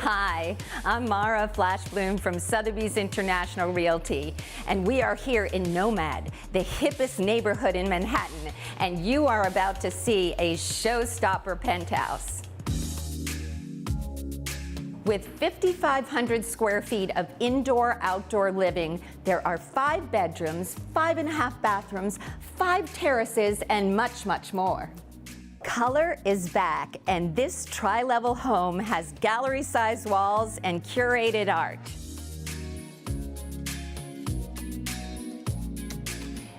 Hi, I'm Mara Flashbloom from Sotheby's International Realty, and we are here in NoMad, the hippest neighborhood in Manhattan, and you are about to see a showstopper penthouse. With 5,500 square feet of indoor-outdoor living, there are 5 bedrooms, 5.5 bathrooms, 5 terraces, and much, much more. Color is back, and this tri-level home has gallery-sized walls and curated art.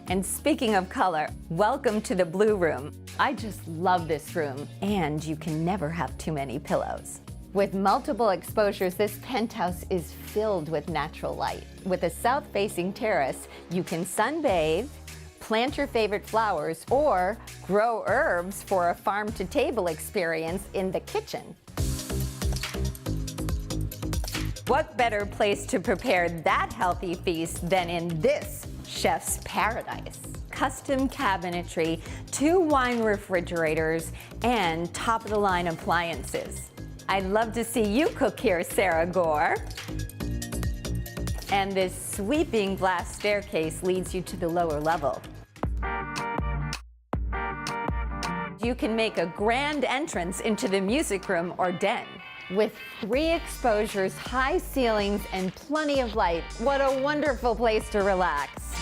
And speaking of color, welcome to the Blue Room. I just love this room, and you can never have too many pillows. With multiple exposures, this penthouse is filled with natural light. With a south-facing terrace, you can sunbathe, plant your favorite flowers, or grow herbs for a farm-to-table experience in the kitchen. What better place to prepare that healthy feast than in this chef's paradise? Custom cabinetry, 2 wine refrigerators, and top-of-the-line appliances. I'd love to see you cook here, Sarah Gore. And this sweeping glass staircase leads you to the lower level. You can make a grand entrance into the music room or den. With 3 exposures, high ceilings, and plenty of light, what a wonderful place to relax.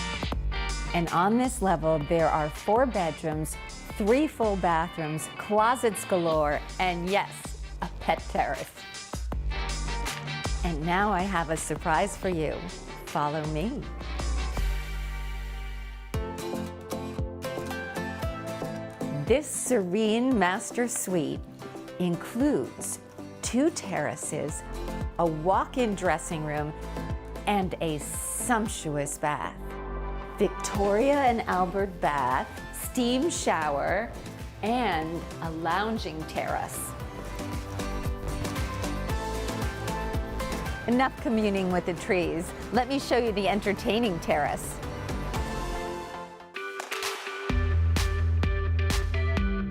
And on this level, there are 4 bedrooms, 3 full bathrooms, closets galore, and yes, a pet terrace. And now I have a surprise for you. Follow me. This serene master suite includes 2 terraces, a walk-in dressing room, and a sumptuous bath. Victoria and Albert bath, steam shower, and a lounging terrace. Enough communing with the trees. Let me show you the entertaining terrace.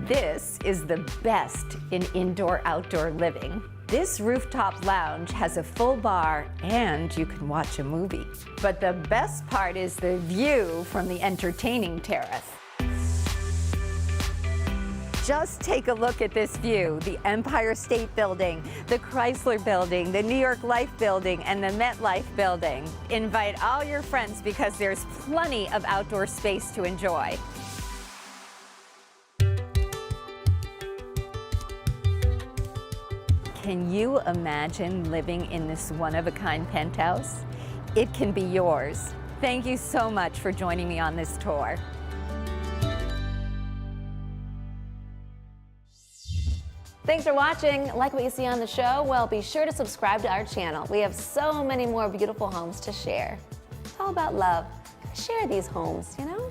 This is the best in indoor-outdoor living. This rooftop lounge has a full bar and you can watch a movie. But the best part is the view from the entertaining terrace. Just take a look at this view. The Empire State Building, the Chrysler Building, the New York Life Building, and the MetLife Building. Invite all your friends because there's plenty of outdoor space to enjoy. Can you imagine living in this one-of-a-kind penthouse? It can be yours. Thank you so much for joining me on this tour. Thanks for watching. Like what you see on the show? Well, be sure to subscribe to our channel. We have so many more beautiful homes to share. It's all about love. Share these homes, you know?